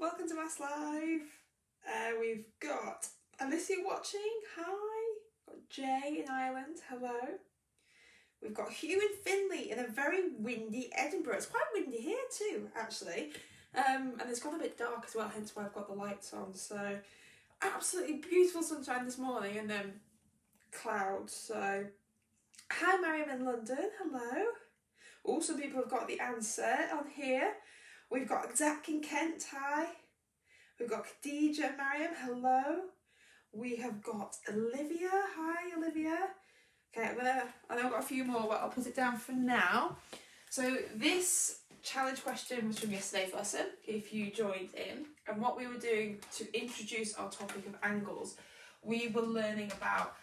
welcome to Maths Live. We've got Alicia watching, hi. We've got Jay in Ireland, hello. We've got Hugh in Finley in a very windy Edinburgh. It's quite windy here too, actually. And it's gone a bit dark as well, hence why I've got the lights on. So absolutely beautiful sunshine this morning and then clouds. So hi Mariam in London, hello. Also, people have got the answer on here. We've got Zach in Kent, hi. We've got Khadija and Mariam, hello. We have got Olivia, hi Olivia. Okay, I know I've got a few more, but I'll put it down for now. So this challenge question was from yesterday's lesson, if you joined in. And what we were doing to introduce our topic of angles, we were learning about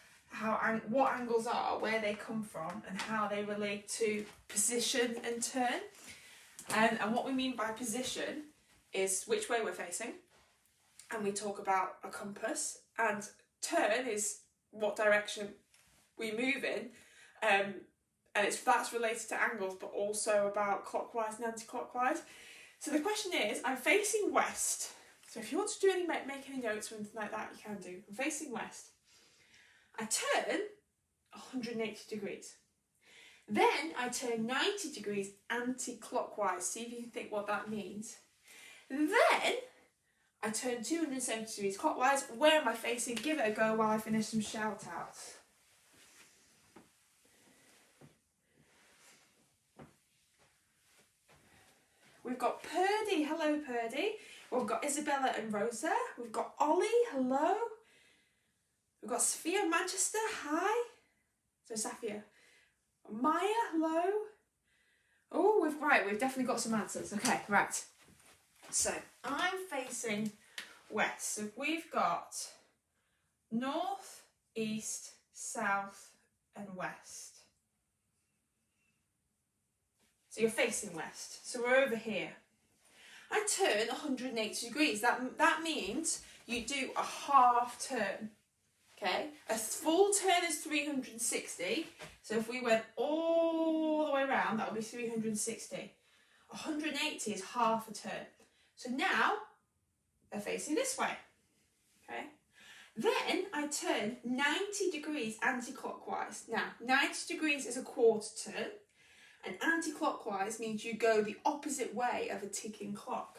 what angles are, where they come from, and how they relate to position and turn. And what we mean by position is which way we're facing, and we talk about a compass, and turn is what direction we move in, and that's related to angles, but also about clockwise and anti-clockwise. So the question is, I'm facing west. So if you want to do make any notes or anything like that, you can do. I'm facing west. I turn 180 degrees. Then I turn 90 degrees anti-clockwise. See if you can think what that means. Then I turn 270 degrees clockwise. Where am I facing? Give it a go while I finish some shout outs. We've got Purdy. Hello, Purdy. We've got Isabella and Rosa. We've got Ollie. Hello. We've got Sophia Manchester, hi. So Safia. Maya, hello. Oh, we've definitely got some answers. Okay, right. So I'm facing west. So we've got north, east, south, and west. So you're facing west. So we're over here. I turn 180 degrees. That means you do a half turn. Okay, a full turn is 360, so if we went all the way around, that would be 360. 180 is half a turn. So now, they're facing this way, okay? Then I turn 90 degrees anti-clockwise. Now, 90 degrees is a quarter turn, and anti-clockwise means you go the opposite way of a ticking clock.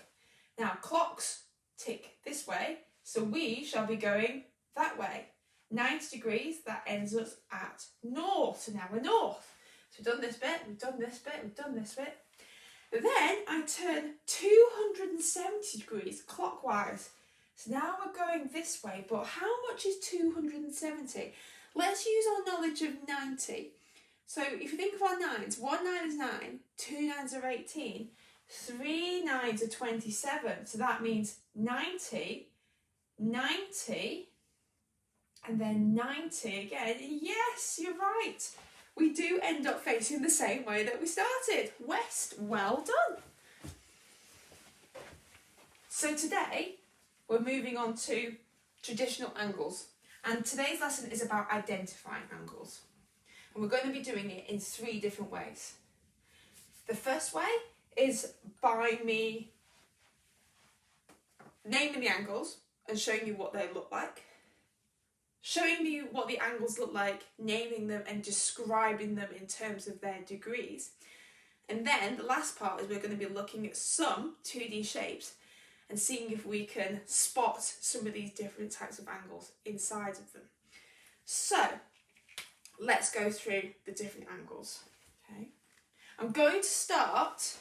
Now, clocks tick this way, so we shall be going that way. 90 degrees, that ends us at north. So now we're north. So we've done this bit, we've done this bit, we've done this bit. Then I turn 270 degrees clockwise. So now we're going this way, but how much is 270? Let's use our knowledge of 90. So if you think of our nines, 1 9 is 9, 2 9s are 18, 3 9s are 27. So that means 90, 90, and then 90 again. Yes, you're right. We do end up facing the same way that we started. West, well done. So today, we're moving on to traditional angles. And today's lesson is about identifying angles. And we're going to be doing it in 3 different ways. The first way is by me naming the angles and showing you what they look like. Showing you what the angles look like, naming them and describing them in terms of their degrees. And then the last part is we're going to be looking at some 2D shapes and seeing if we can spot some of these different types of angles inside of them. So let's go through the different angles. Okay, I'm going to start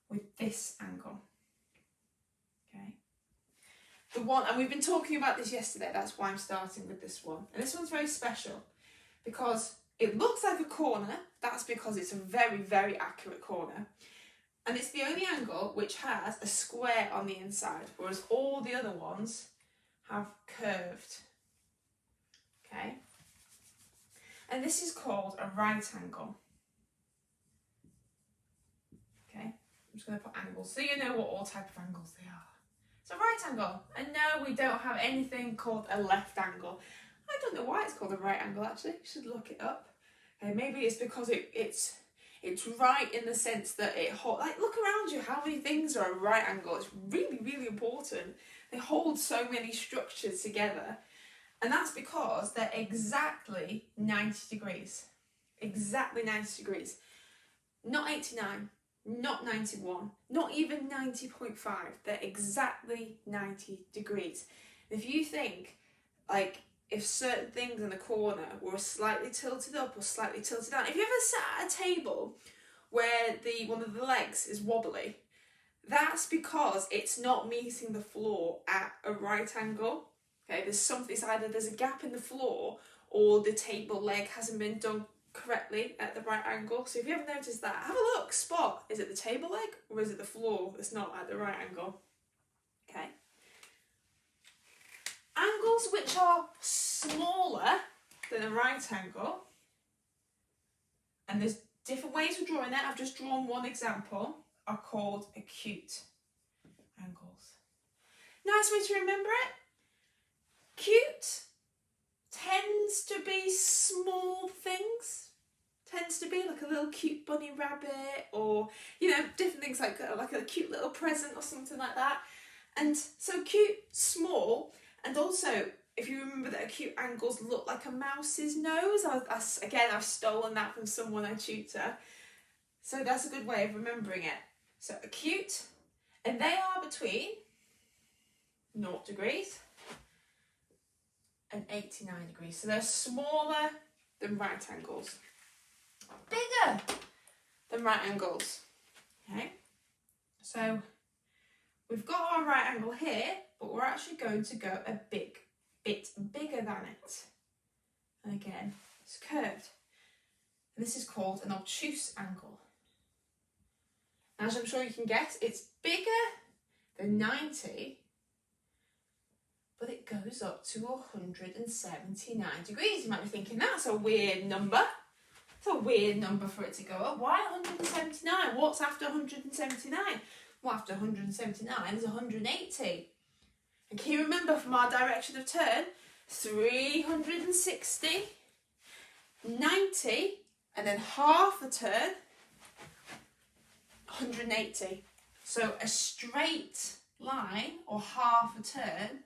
with this angle. The one, and we've been talking about this yesterday, that's why I'm starting with this one. And this one's very special because it looks like a corner, that's because it's a very, very accurate corner. And it's the only angle which has a square on the inside, whereas all the other ones have curved. Okay? And this is called a right angle. Okay? I'm just going to put angles so you know what all type of angles they are. It's a right angle, and no, we don't have anything called a left angle. I don't know why it's called a right angle actually, you should look it up. Okay, maybe it's because it's It's right in the sense that it holds, like look around you, how many things are at a right angle. It's really, really important. They hold so many structures together. And that's because they're exactly 90 degrees. Exactly 90 degrees. Not 89, not 91, not even 90.5. They're exactly 90 degrees. If you think, like, if certain things in the corner were slightly tilted up or slightly tilted down, if you ever sat at a table where one of the legs is wobbly, that's because it's not meeting the floor at a right angle. Okay, it's either there's a gap in the floor or the table leg hasn't been done correctly at the right angle. So if you ever noticed that, have a look, spot, is it the table leg or is it the floor that's not at the right angle? Okay. Angles which are smaller than a right angle, and there's different ways of drawing that, I've just drawn one example, are called acute angles. Nice way to remember it. Acute tends to be small things, tends to be like a little cute bunny rabbit, or different things like a cute little present or something like that. And so cute, small, and also if you remember that acute angles look like a mouse's nose. I've stolen that from someone I tutor, so that's a good way of remembering it. So acute, and they are between 0 degrees and 89 degrees. So they're smaller than right angles, bigger than right angles. Okay, so we've got our right angle here, but we're actually going to go a bit bigger than it. And again, it's curved. And this is called an obtuse angle. As I'm sure you can guess, it's bigger than 90, but it goes up to 179 degrees. You might be thinking, that's a weird number. It's a weird number for it to go up. Why 179? What's after 179? Well, after 179 is 180. And can you remember from our direction of turn? 360, 90, and then half a turn, 180. So a straight line, or half a turn,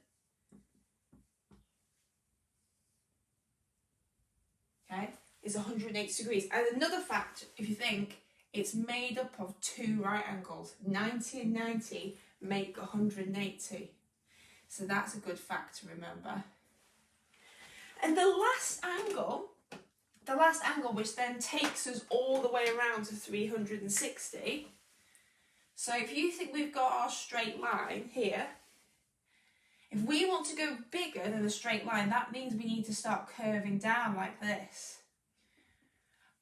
okay, is 180 degrees. And another fact, if you think, it's made up of two right angles. 90 and 90 make 180. So that's a good fact to remember. And the last angle which then takes us all the way around to 360. So if you think we've got our straight line here, if we want to go bigger than the straight line, that means we need to start curving down like this.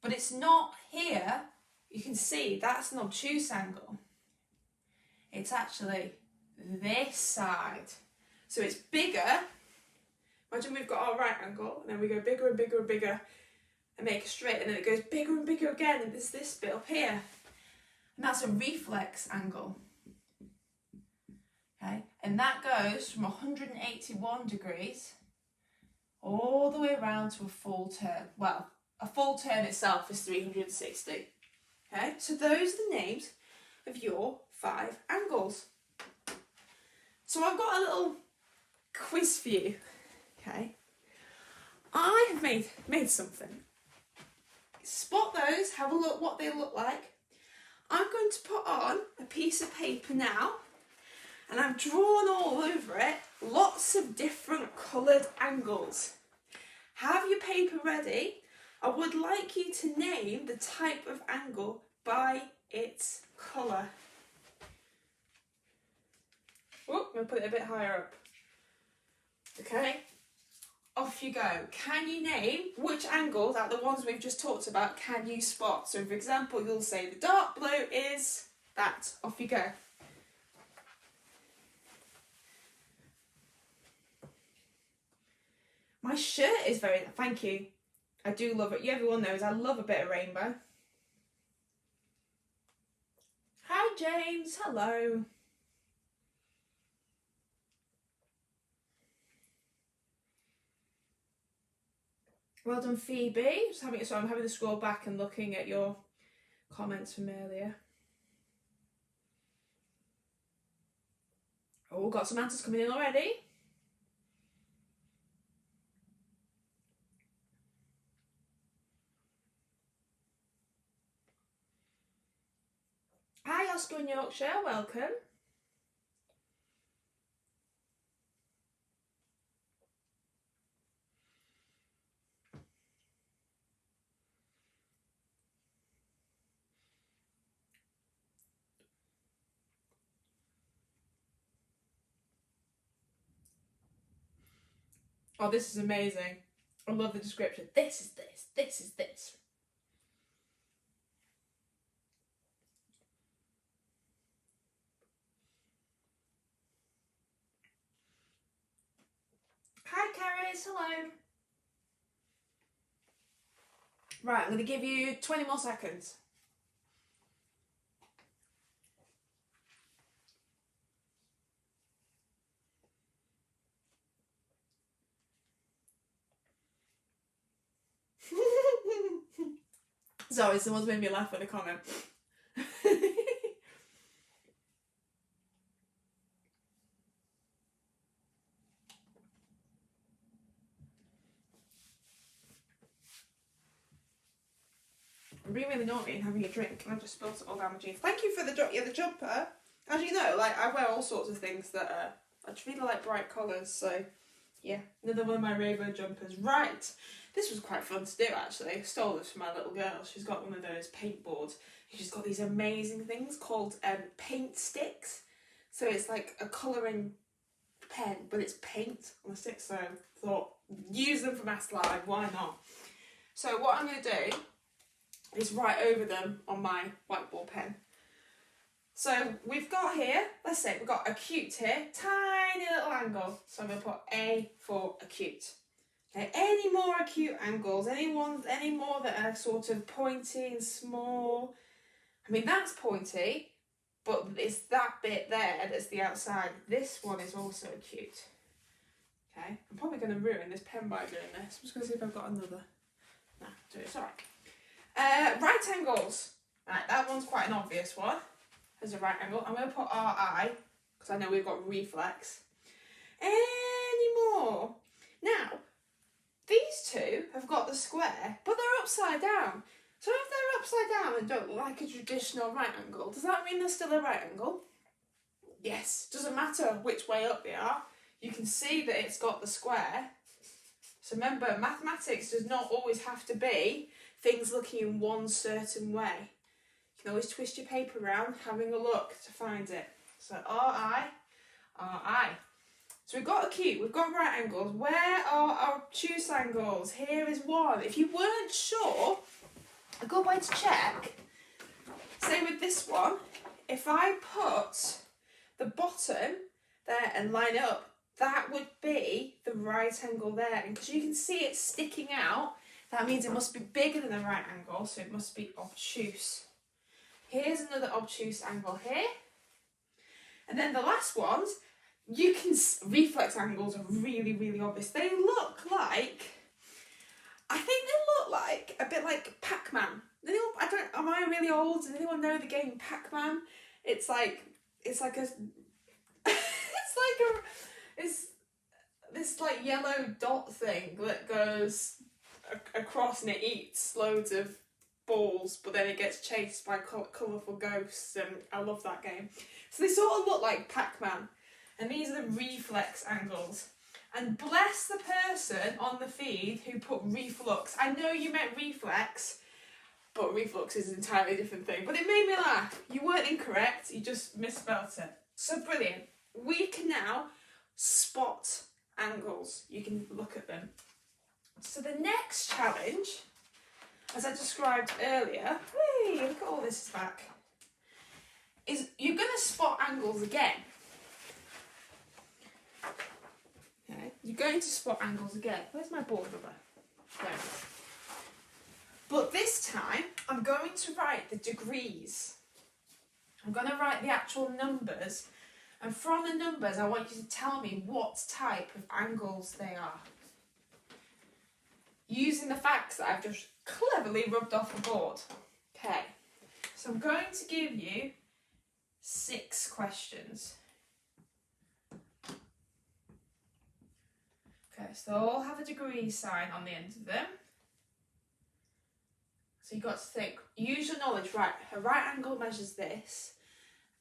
But it's not here. You can see that's an obtuse angle. It's actually this side. So it's bigger. Imagine we've got our right angle, and then we go bigger and bigger and bigger and make a straight, and then it goes bigger and bigger again, and there's this bit up here. And that's a reflex angle. Okay, and that goes from 181 degrees all the way around to a full turn. Well, a full turn itself is 360. Okay, so those are the names of your 5 angles. So I've got a little quiz for you. Okay, I have made something. Spot those, have a look what they look like. I'm going to put on a piece of paper now, and I've drawn all over it lots of different coloured angles. Have your paper ready. I would like you to name the type of angle by its colour. Oh, I'm going to put it a bit higher up. Okay, off you go. Can you name which angles out of the ones we've just talked about can you spot? So for example, you'll say the dark blue is that. Off you go. My shirt is very, thank you. I do love it. Everyone knows I love a bit of rainbow. Hi James, hello. Well done, Phoebe. I'm having to scroll back and looking at your comments from earlier. Oh, got some answers coming in already. Hi, Oscar in Yorkshire, welcome. Oh, this is amazing. I love the description. This is this, this is this. Hi, Carries, hello. Right, I'm going to give you 20 more seconds. Sorry, someone's made me laugh with a comment. I'm being really naughty and having a drink, and I've just spilled it all down my jeans. Thank you for the jumper. As you know, like, I wear all sorts of things that are, I just really like bright colours, so yeah, another one of my rainbow jumpers. Right, this was quite fun to do actually. I stole this from my little girl. She's got one of those paint boards. She's got these amazing things called paint sticks. So it's like a colouring pen, but it's paint on a stick, so I thought, use them for Maths Live, why not? So what I'm going to do is write over them on my whiteboard pen. So we've got here, let's say we've got acute here, tiny little angle. So I'm going to put A for acute. Okay, any more acute angles, any more that are sort of pointy and small. I mean, that's pointy, but it's that bit there that's the outside. This one is also acute. Okay, I'm probably going to ruin this pen by doing this. I'm just going to see if I've got another. No, it's alright. Right angles. Right, that one's quite an obvious one. There's a right angle. I'm going to put RI, because I know we've got reflex. Any more? Now, these two have got the square, but they're upside down. So if they're upside down and don't look like a traditional right angle, does that mean they're still a right angle? Yes. Doesn't matter which way up they are. You can see that it's got the square. So remember, mathematics does not always have to be things looking in one certain way. You can always twist your paper around, having a look to find it. So RI, RI. So we've got acute, we've got right angles. Where are our obtuse angles? Here is one. If you weren't sure, a good way to check, say with this one, if I put the bottom there and line it up, that would be the right angle there. And because you can see it sticking out, that means it must be bigger than the right angle, so it must be obtuse. Here's another obtuse angle here. And then the last ones, you can, reflex angles are really, really obvious. They look like, I think they look like, a bit like Pac-Man. Am I really old? Does anyone know the game Pac-Man? It's like this like yellow dot thing that goes across and it eats loads of balls, but then it gets chased by colourful ghosts, and I love that game. So they sort of look like Pac-Man, and these are the reflex angles. And bless the person on the feed who put reflux. I know you meant reflex, but reflux is an entirely different thing. But it made me laugh. You weren't incorrect, you just misspelt it. So brilliant. We can now spot angles. You can look at them. So the next challenge, as I described earlier, hey, look at all this is back, is you're going to spot angles again. Okay, you're going to spot angles again. Where's my board rubber? There it is. But this time, I'm going to write the degrees. I'm going to write the actual numbers. And from the numbers, I want you to tell me what type of angles they are. Using the facts that I've just cleverly rubbed off the board. Okay. So I'm going to give you 6 questions. Okay, so they all have a degree sign on the end of them. So you've got to think, use your knowledge, right, a right angle measures this,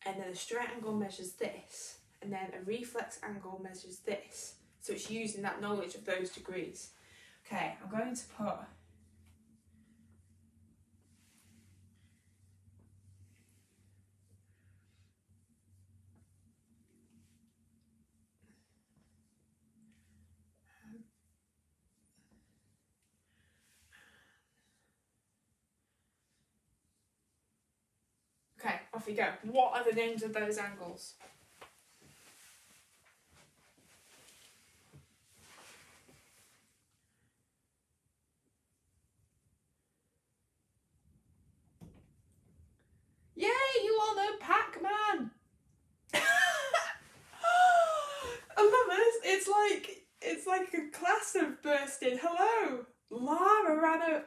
and then a straight angle measures this, and then a reflex angle measures this. So it's using that knowledge of those degrees. Okay, I'm going to put okay, off you go. What are the names of those angles? Yay, you all know Pac-Man! I love this. It's like a class have burst in. Hello, Lara ran a...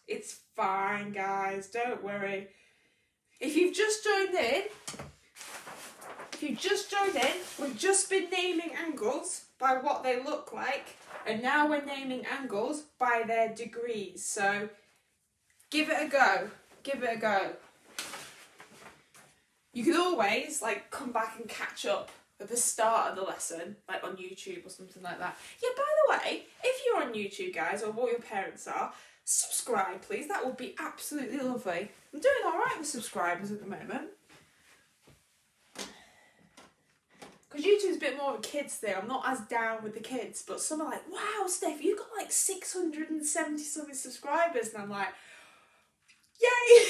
It's fine, guys. Don't worry. If you've just joined in, we've just been naming angles by what they look like, and now we're naming angles by their degrees. So give it a go. Give it a go. You can always come back and catch up at the start of the lesson, like on YouTube or something like that. Yeah, by the way, if you're on YouTube, guys, or what your parents are, subscribe, please. That would be absolutely lovely. I'm doing all right with subscribers at the moment. Because YouTube's a bit more of a kids thing. I'm not as down with the kids, but some are like, wow, Steph, you've got 670 something subscribers. And I'm like, yay!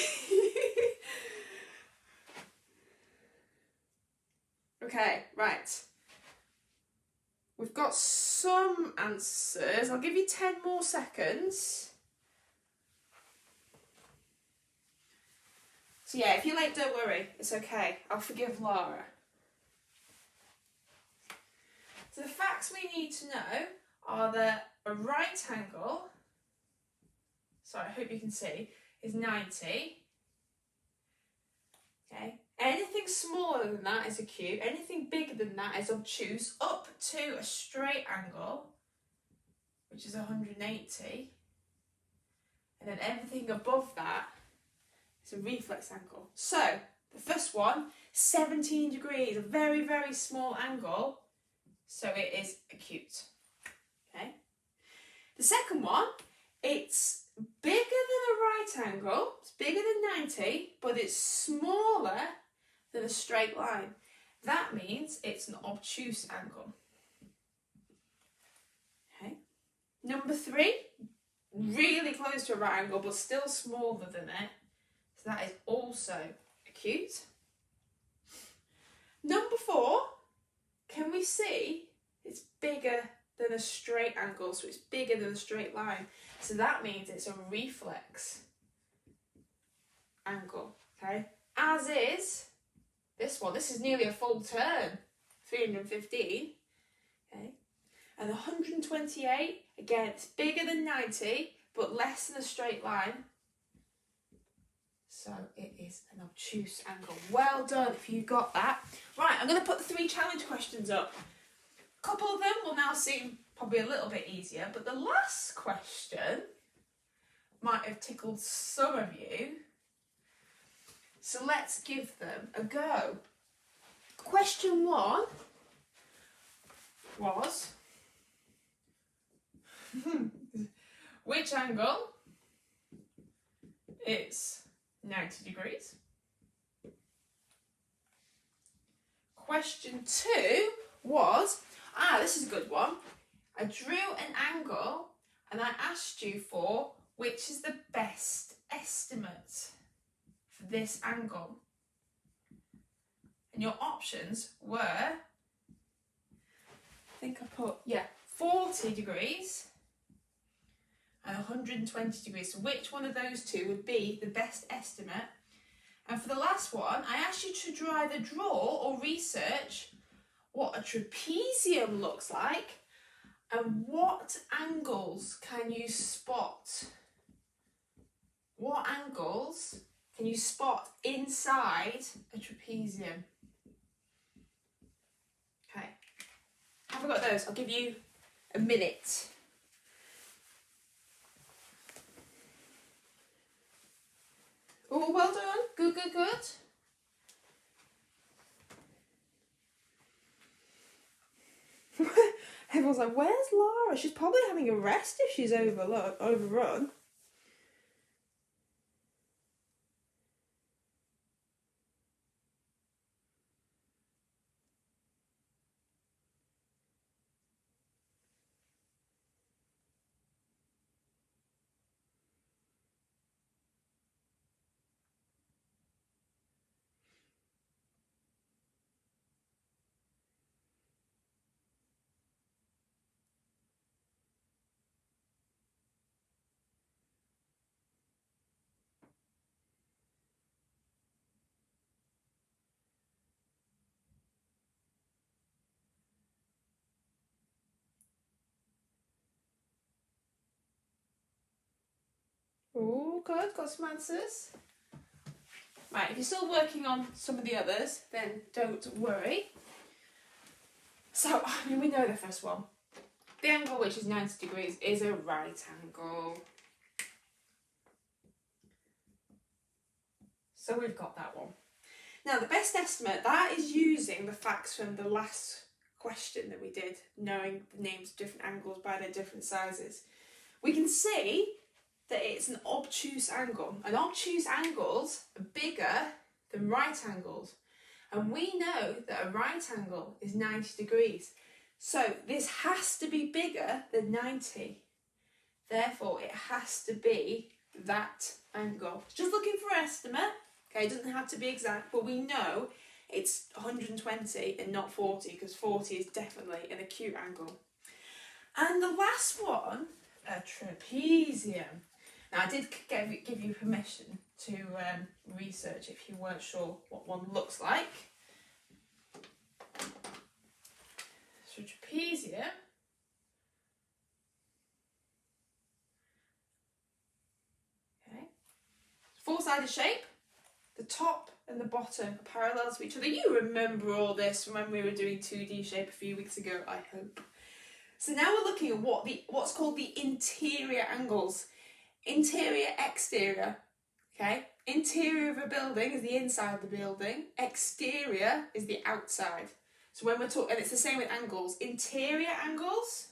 Okay, right. We've got some answers. I'll give you 10 more seconds. So yeah, if you're late, don't worry. It's okay. I'll forgive Lara. So the facts we need to know are that a right angle, sorry, I hope you can see, is 90. Okay. Anything smaller than that is acute. Anything bigger than that is obtuse, up to a straight angle, which is 180. And then everything above that is a reflex angle. So, the first one, 17 degrees, a very, very small angle. So it is acute. Okay. The second one, it's bigger than a right angle. It's bigger than 90, but it's smaller than a straight line. That means it's an obtuse angle. Okay. Number 3, really close to a right angle, but still smaller than it. So that is also acute. Number 4, can we see it's bigger than a straight angle, so it's bigger than a straight line. So that means it's a reflex angle, okay? As is this one. This is nearly a full turn, 315, okay? And 128, again, it's bigger than 90, but less than a straight line. So it is an obtuse angle. Well done if you got that. Right, I'm going to put the 3 challenge questions up. A couple of them will now seem probably a little bit easier, but the last question might have tickled some of you. So let's give them a go. Question 1 was, which angle is 90 degrees? Question 2 was, this is a good one. I drew an angle and I asked you for which is the best estimate for this angle. And your options were, I think I put, 40 degrees and 120 degrees. So which one of those two would be the best estimate? And for the last one, I asked you to either draw or research what a trapezium looks like and what angles can you spot? What angles can you spot inside a trapezium? Okay. Have I got those? I'll give you a minute. Oh, well done. Good, good, good. Everyone's like, where's Lara? She's probably having a rest if she's overrun. Oh, good. Got some answers. Right, if you're still working on some of the others, then don't worry. So, I mean, we know the first one. The angle, which is 90 degrees, is a right angle. So we've got that one. Now, the best estimate, that is using the facts from the last question that we did, knowing the names of different angles by their different sizes. We can see that it's an obtuse angle. And obtuse angles are bigger than right angles. And we know that a right angle is 90 degrees. So this has to be bigger than 90. Therefore, it has to be that angle. Just looking for an estimate. Okay, it doesn't have to be exact, but we know it's 120 and not 40, because 40 is definitely an acute angle. And the last one, a trapezium. Now, I did give you permission to research if you weren't sure what one looks like. So trapezium four-sided shape. The top and the bottom are parallel to each other. You remember all this from when we were doing 2D shape a few weeks ago, I hope. So now we're looking at what's called the interior angles. Interior, exterior. Okay? Interior of a building is the inside of the building. Exterior is the outside. So when we're talking, and it's the same with angles. Interior angles.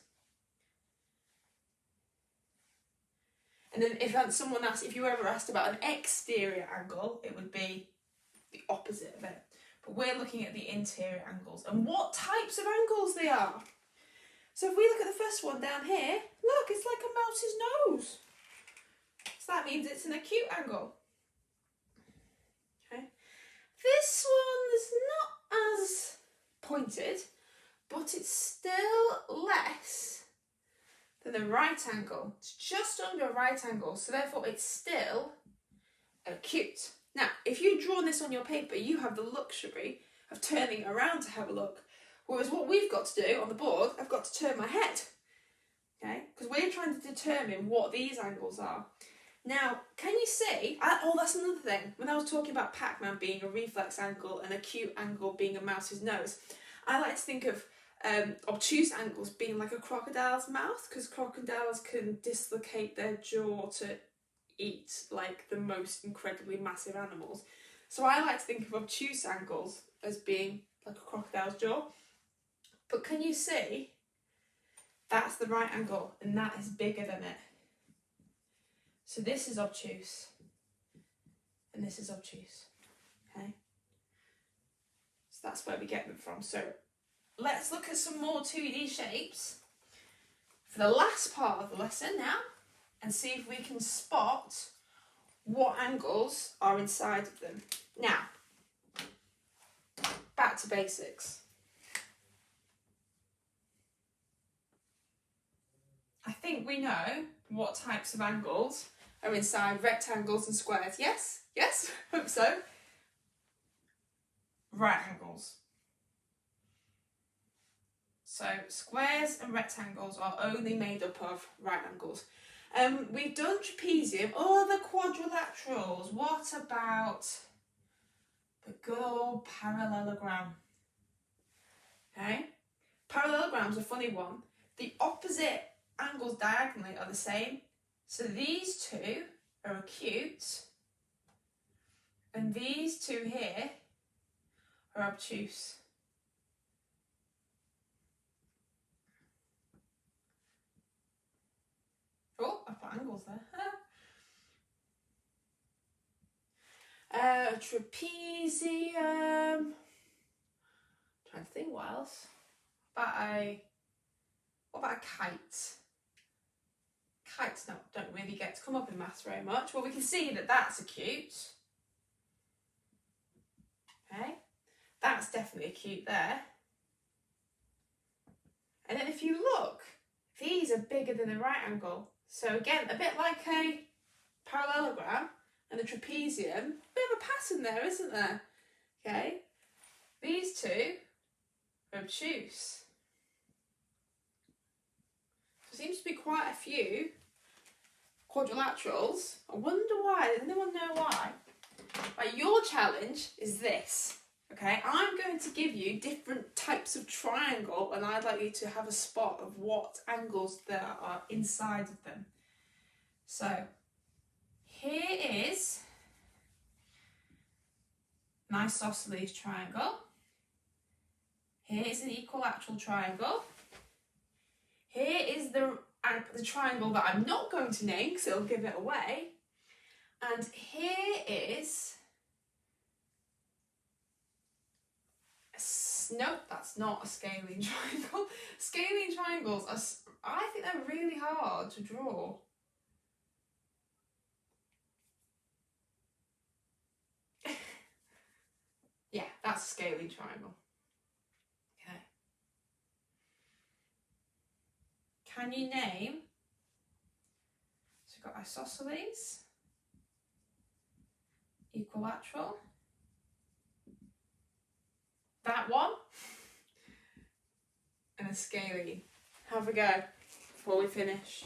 And then if someone asked, if you were ever asked about an exterior angle, it would be the opposite of it. But we're looking at the interior angles and what types of angles they are. So if we look at the first one down here, look, it's like a mouse's nose. So that means it's an acute angle. Okay. This one is not as pointed, but it's still less than a right angle. It's just under a right angle, so therefore it's still acute. Now, if you've drawn this on your paper, you have the luxury of turning around to have a look. Whereas what we've got to do on the board, I've got to turn my head. Okay? Because we're trying to determine what these angles are. Now, can you see? Oh, that's another thing. When I was talking about Pac-Man being a reflex angle and acute angle being a mouse's nose, I like to think of obtuse angles being like a crocodile's mouth, because crocodiles can dislocate their jaw to eat like the most incredibly massive animals. So I like to think of obtuse angles as being like a crocodile's jaw. But can you see? That's the right angle, and that is bigger than it. So this is obtuse, and this is obtuse. Okay? So that's where we get them from. So let's look at some more 2D shapes for the last part of the lesson now, and see if we can spot what angles are inside of them. Now, back to basics. I think we know what types of angles are inside rectangles and squares. Yes? Yes? Hope so. Right angles. So squares and rectangles are only made up of right angles. We've done trapezium. Oh, the quadrilaterals. What about the good old parallelogram? Okay, parallelogram's a funny one. The opposite angles diagonally are the same. So these two are acute, and these two here are obtuse. Oh, I put angles there. Trapezium. Trying to think what else. What about a kite? Kites don't really get to come up in maths very much. Well, we can see that that's acute. Okay, that's definitely acute there. And then if you look, these are bigger than the right angle. So again, a bit like a parallelogram and the trapezium, a bit of a pattern there, isn't there? Okay, these two are obtuse. There seems to be quite a few quadrilaterals. I wonder why. Does anyone know why? Right, your challenge is this. Okay, I'm going to give you different types of triangle, and I'd like you to have a spot of what angles there are inside of them. So here is an isosceles triangle. Here is an equilateral triangle. Here is the triangle that I'm not going to name because it'll give it away. And here is... Nope, that's not a scalene triangle. Scalene triangles are... I think they're really hard to draw. Yeah, that's a scalene triangle. Okay. Can you name? So we've got isosceles, equilateral, that one, and a scalene. Have a go before we finish.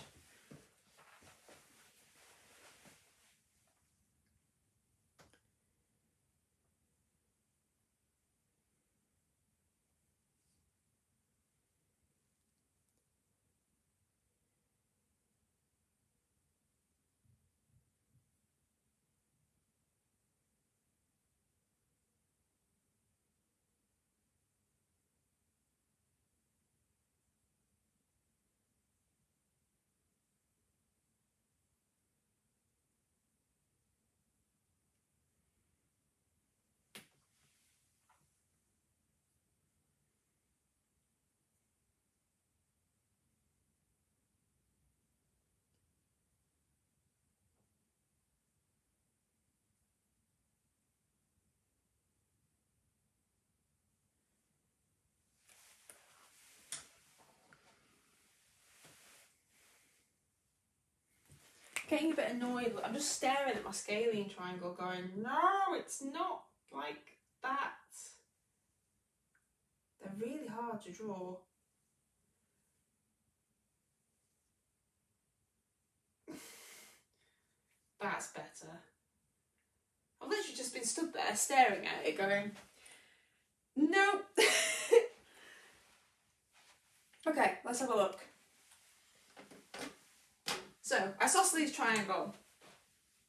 Getting a bit annoyed. I'm just staring at my scalene triangle going, no, it's not like that. They're really hard to draw. That's better. I've literally just been stood there staring at it going, no. Okay, let's have a look. So, isosceles triangle.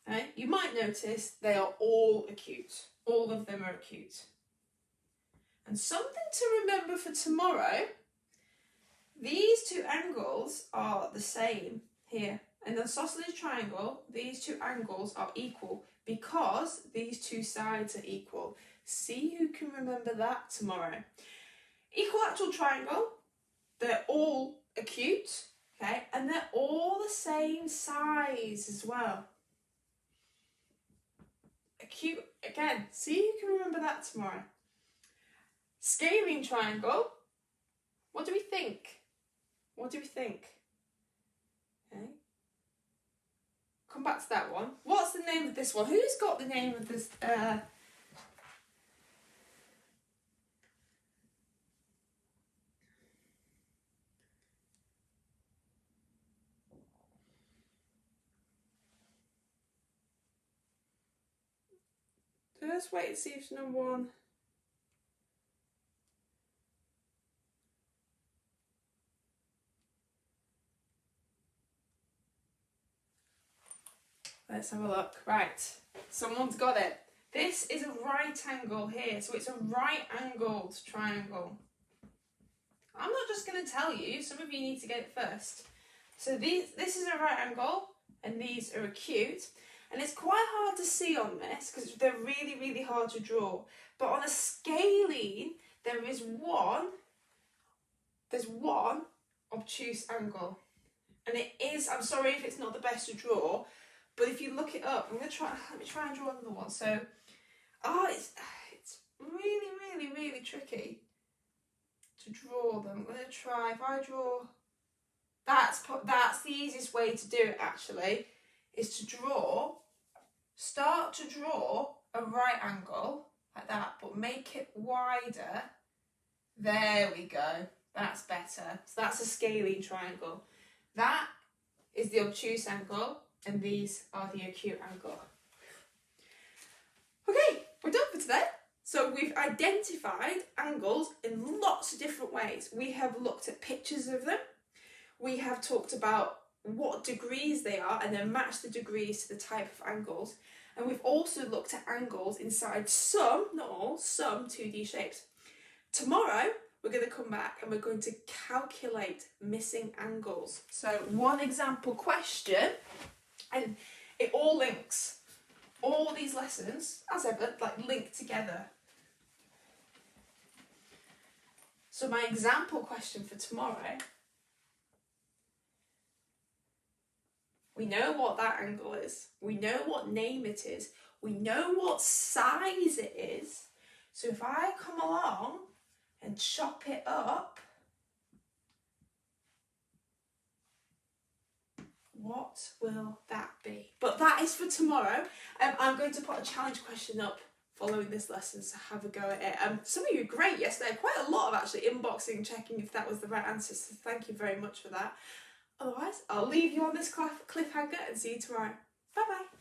Okay, you might notice they are all acute. All of them are acute. And something to remember for tomorrow, these two angles are the same here. In the isosceles triangle, these two angles are equal because these two sides are equal. See who can remember that tomorrow. Equilateral triangle, they're all acute, okay, and they're all the same size as well. Acute, again, see who can remember that tomorrow. Scalene triangle, what do we think? What do we think? Okay. Come back to that one. What's the name of this one? Who's got the name of this? So let's wait and see if number one. Let's have a look. Right, someone's got it. This is a right angle here, so it's a right angled triangle. I'm not just going to tell you, some of you need to get it first. So this is a right angle, and these are acute. And it's quite hard to see on this, because they're really, really hard to draw. But on a scaling, there's one obtuse angle. And it is, I'm sorry if it's not the best to draw, but if you look it up, let me try and draw another one. So, it's really, really, really tricky to draw them. I'm going to try, if I draw, that's the easiest way to do it actually, is to start to draw a right angle, like that, but make it wider. There we go, that's better. So that's a scalene triangle. That is the obtuse angle, and these are the acute angle. Okay, we're done for today. So we've identified angles in lots of different ways. We have looked at pictures of them. We have talked about what degrees they are and then matched the degrees to the type of angles. And we've also looked at angles inside some, not all, some 2D shapes. Tomorrow, we're going to come back and we're going to calculate missing angles. So one example question, and it all links. All these lessons, as ever, like link together. So my example question for tomorrow, we know what that angle is. We know what name it is. We know what size it is. So if I come along and chop it up, what will that be? But that is for tomorrow. I'm going to put a challenge question up following this lesson, so have a go at it. Some of you were great yesterday, quite a lot of actually inboxing, checking if that was the right answer, so thank you very much for that. Otherwise, I'll leave you on this cliffhanger and see you tomorrow. Bye bye.